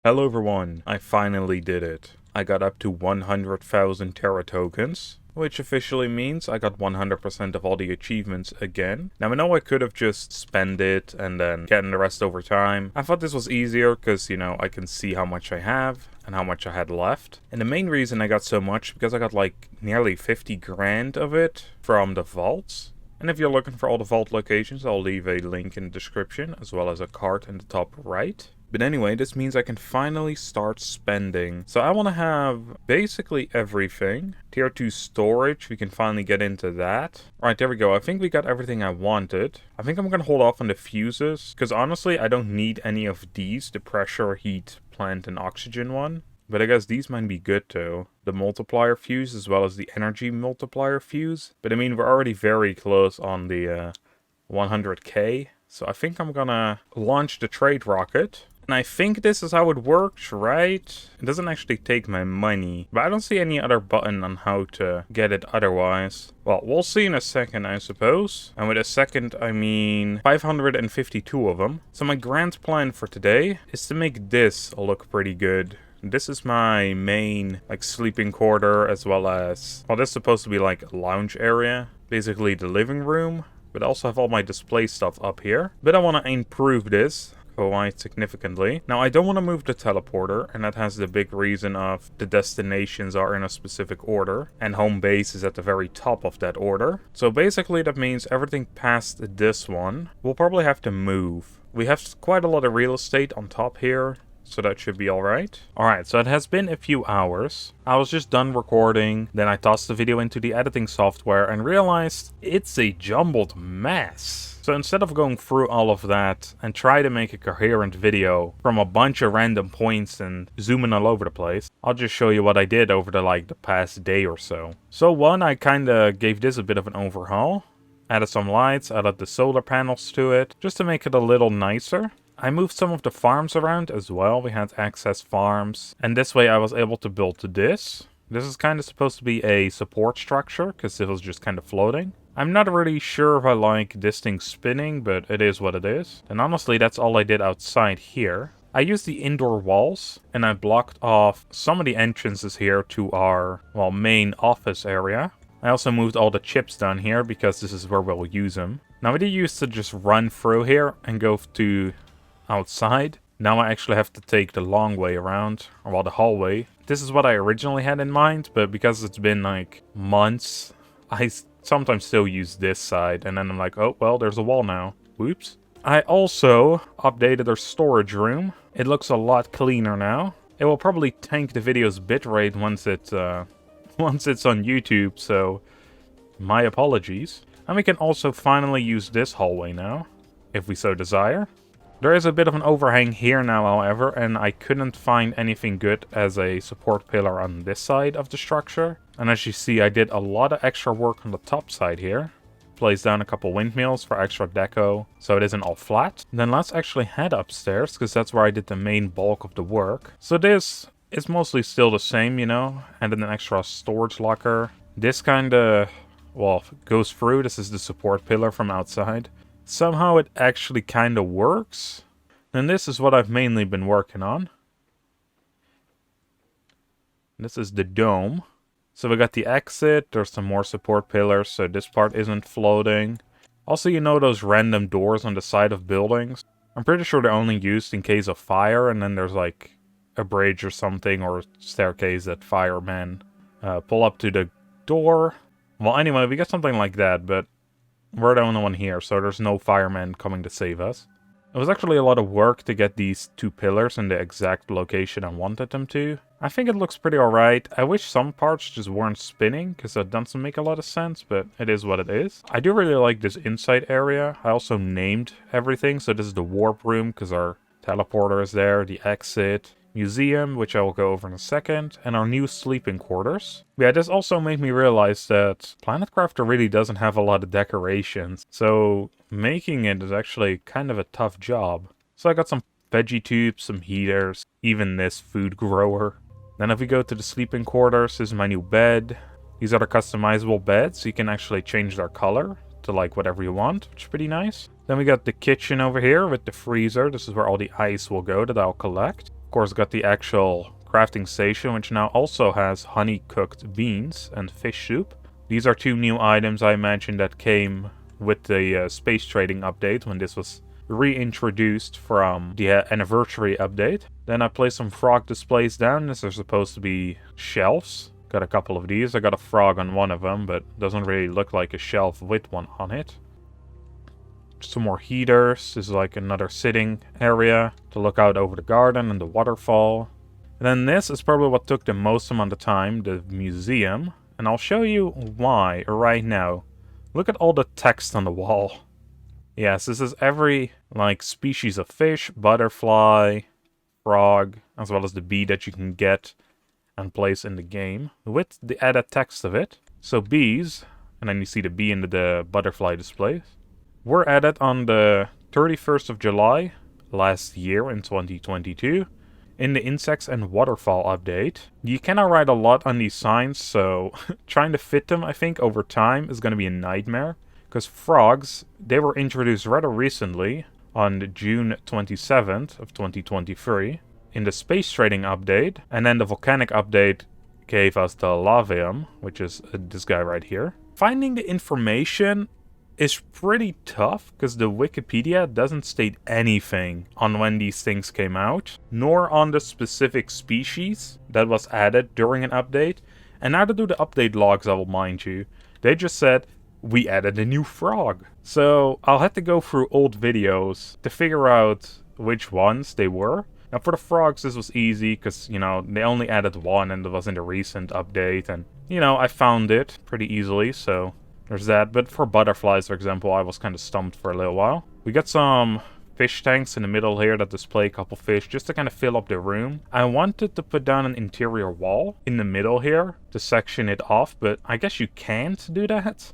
Hello everyone, I finally did it. I got up to 100,000 Terra tokens, which officially means I got 100% of all the achievements again. Now I know I could have just spent it and then gotten the rest over time. I thought this was easier because, I can see how much I have and how much I had left. And the main reason I got so much because I got like nearly 50 grand of it from the vaults. And if you're looking for all the vault locations, I'll leave a link in the description as well as a card in the top right. But anyway, this means I can finally start spending. So I want to have basically everything. Tier 2 storage, we can finally get into that. Alright, there we go. I think we got everything I wanted. I think I'm going to hold off on the fuses. Because honestly, I don't need any of these. The pressure, heat, plant, and oxygen one. But I guess these might be good too. The multiplier fuse as well as the energy multiplier fuse. But I mean, we're already very close on the 100k. So I think I'm gonna launch the trade rocket. And I think this is how it works, right? It doesn't actually take my money. But I don't see any other button on how to get it otherwise. Well, we'll see in a second, I suppose. And with a second, I mean 552 of them. So my grand plan for today is to make this look pretty good. This is my main, sleeping quarter, as well as... Well, this is supposed to be, a lounge area. Basically, the living room. But I also have all my display stuff up here. But I want to improve this quite significantly. Now, I don't want to move the teleporter, and that has the big reason of the destinations are in a specific order, and home base is at the very top of that order. So basically, that means everything past this one will probably have to move. We have quite a lot of real estate on top here, so that should be alright. Alright, so it has been a few hours. I was just done recording, then I tossed the video into the editing software and realized it's a jumbled mess. So instead of going through all of that and try to make a coherent video from a bunch of random points and zooming all over the place, I'll just show you what I did over the past day or so. So one, I kinda gave this a bit of an overhaul. Added some lights, added the solar panels to it, just to make it a little nicer. I moved some of the farms around as well. We had access farms. And this way I was able to build this. This is kind of supposed to be a support structure because it was just kind of floating. I'm not really sure if I like this thing spinning, but it is what it is. And honestly, that's all I did outside here. I used the indoor walls and I blocked off some of the entrances here to our, main office area. I also moved all the chips down here because this is where we'll use them. Now, I did used to just run through here and go to outside. Now I actually have to take the long way around, or the hallway. This is what I originally had in mind, but because it's been months, I sometimes still use this side, and then I'm like, oh, well, there's a wall now. Whoops. I also updated our storage room. It looks a lot cleaner now. It will probably tank the video's bitrate once it's on YouTube, so my apologies. And we can also finally use this hallway now, if we so desire. There is a bit of an overhang here now, however, and I couldn't find anything good as a support pillar on this side of the structure. And as you see, I did a lot of extra work on the top side here. Placed down a couple windmills for extra deco, so it isn't all flat. Then let's actually head upstairs, because that's where I did the main bulk of the work. So this is mostly still the same, and then an extra storage locker. This kinda, goes through. This is the support pillar from outside. Somehow it actually kind of works. And this is what I've mainly been working on. This is the dome. So we got the exit, there's some more support pillars, so this part isn't floating. Also, those random doors on the side of buildings? I'm pretty sure they're only used in case of fire, and then there's a bridge or something, or staircase that firemen pull up to the door. Well, anyway, we got something like that, but we're the only one here, so there's no firemen coming to save us. It was actually a lot of work to get these two pillars in the exact location I wanted them to. I think it looks pretty alright. I wish some parts just weren't spinning, because that doesn't make a lot of sense, but it is what it is. I do really like this inside area. I also named everything, so this is the warp room, because our teleporter is there, the exit, museum, which I will go over in a second, and our new sleeping quarters. Yeah, this also made me realize that Planet Crafter really doesn't have a lot of decorations, so making it is actually kind of a tough job. So I got some veggie tubes, some heaters, even this food grower. Then if we go to the sleeping quarters, this is my new bed. These are the customizable beds, so you can actually change their color to whatever you want, which is pretty nice. Then we got the kitchen over here with the freezer. This is where all the ice will go that I'll collect. Of course, got the actual crafting station, which now also has honey-cooked beans and fish soup. These are 2 new items I mentioned that came with the space trading update when this was reintroduced from the anniversary update. Then I placed some frog displays down. These are supposed to be shelves. Got a couple of these. I got a frog on one of them, but doesn't really look like a shelf with one on it. Some more heaters. This is like another sitting area to look out over the garden and the waterfall. And then this is probably what took the most amount of time, the museum. And I'll show you why right now. Look at all the text on the wall. Yes, this is every like species of fish, butterfly, frog, as well as the bee that you can get and place in the game with the added text of it. So bees, and then you see the bee in the butterfly displays, were added on the 31st of July last year in 2022 in the insects and waterfall update. You cannot write a lot on these signs, so trying to fit them, I think, over time is going to be a nightmare. Because frogs, they were introduced rather recently on June 27th of 2023 in the space trading update. And then the volcanic update gave us the lavium, which is this guy right here. Finding the information is pretty tough because the Wikipedia doesn't state anything on when these things came out, nor on the specific species that was added during an update. And neither do the update logs, I will mind you. They just said, we added a new frog. So I'll have to go through old videos to figure out which ones they were. Now for the frogs, this was easy because, you know, they only added one and it was in the recent update. And, you know, I found it pretty easily, so there's that. But for butterflies, for example, I was kind of stumped for a little while. We got some fish tanks in the middle here that display a couple fish just to kind of fill up the room. I wanted to put down an interior wall in the middle here to section it off, but I guess you can't do that,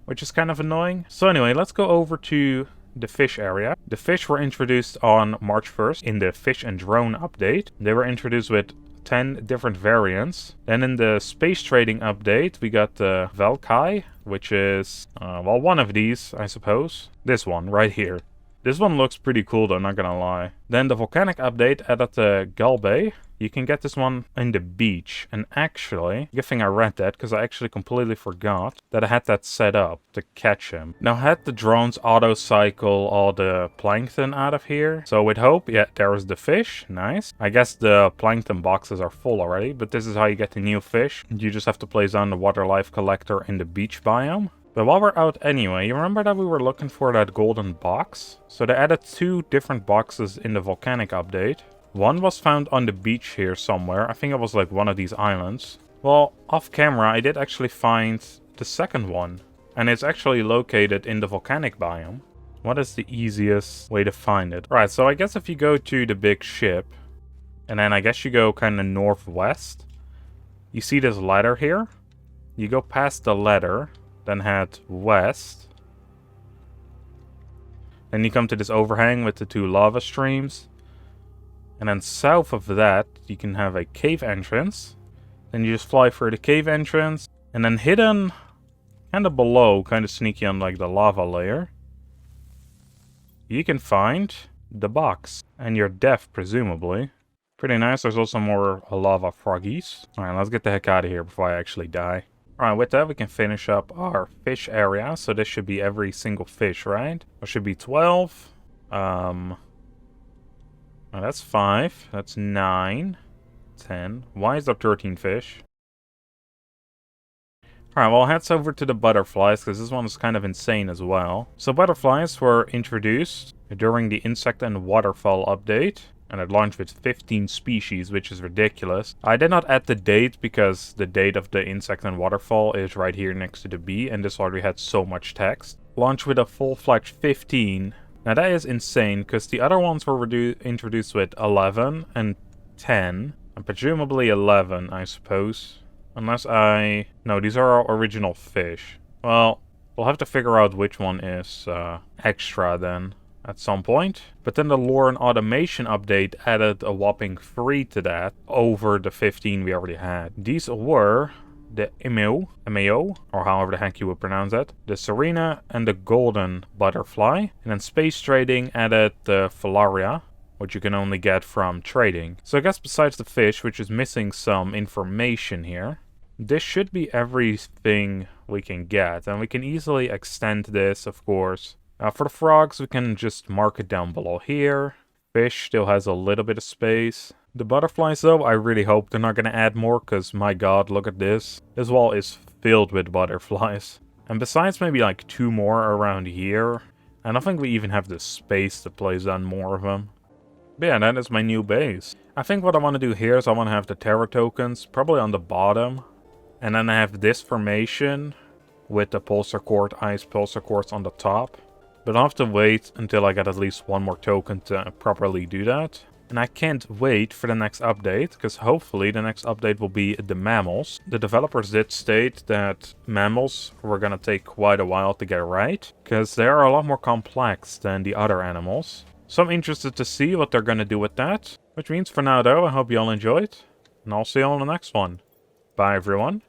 which is kind of annoying. So anyway, let's go over to the fish area. The fish were introduced on March 1st in the fish and drone update. They were introduced with 10 different variants. Then in the space trading update, we got the Volcanic, which is, well, one of these, I suppose. This one right here. This one looks pretty cool though, not gonna lie. Then the Volcanic update added the Galbay. You can get this one in the beach. And actually, good thing I read that, because I actually completely forgot that I had that set up to catch him. Now, had the drones auto-cycle all the plankton out of here. So with hope, yeah, there's the fish. Nice. I guess the plankton boxes are full already, but this is how you get the new fish. You just have to place down the water life collector in the beach biome. But while we're out anyway, you remember that we were looking for that golden box? So they added 2 different boxes in the Volcanic update. One was found on the beach here somewhere. I think it was like one of these islands. Well, off camera, I did actually find the second one. And it's actually located in the volcanic biome. What is the easiest way to find it? Right, so I guess if you go to the big ship, and then I guess you go kind of northwest, you see this ladder here? You go past the ladder, then head west. Then you come to this overhang with the 2 lava streams. And then south of that, you can have a cave entrance. Then you just fly through the cave entrance. And then hidden kind of below, kind of sneaky on like the lava layer, you can find the box. And your death, presumably. Pretty nice. There's also more lava froggies. Alright, let's get the heck out of here before I actually die. Alright, with that we can finish up our fish area. So this should be every single fish, right? There should be 12. Oh, that's 5. That's 9. 10. Why is there 13 fish? Alright, well, heads over to the butterflies, because this one is kind of insane as well. So butterflies were introduced during the insect and waterfall update. And it launched with 15 species, which is ridiculous. I did not add the date, because the date of the insect and waterfall is right here next to the bee. And this already had so much text. Launched with a full-fledged 15. Now that is insane, because the other ones were introduced with 11 and 10. And presumably 11, I suppose. Unless no, these are our original fish. Well, we'll have to figure out which one is extra then at some point. But then the lore and automation update added a whopping 3 to that over the 15 we already had. These were the MAO, or however the heck you would pronounce that, the Serena and the Golden Butterfly. And then Space Trading added the Filaria, which you can only get from trading. So I guess besides the fish, which is missing some information here, this should be everything we can get, and we can easily extend this, of course. For the frogs, we can just mark it down below here. Fish still has a little bit of space. The butterflies, though, I really hope they're not going to add more, because my god, look at this. This wall is filled with butterflies. And besides maybe like 2 more around here, I don't think we even have the space to place down more of them. But yeah, that is my new base. I think what I want to do here is I want to have the terra tokens probably on the bottom. And then I have this formation with the pulsar cord, ice pulsar cords on the top. But I'll have to wait until I get at least 1 more token to properly do that. And I can't wait for the next update, because hopefully the next update will be the mammals. The developers did state that mammals were gonna take quite a while to get right, because they are a lot more complex than the other animals. So I'm interested to see what they're gonna do with that. Which means for now though, I hope you all enjoyed, and I'll see you all in the next one. Bye everyone.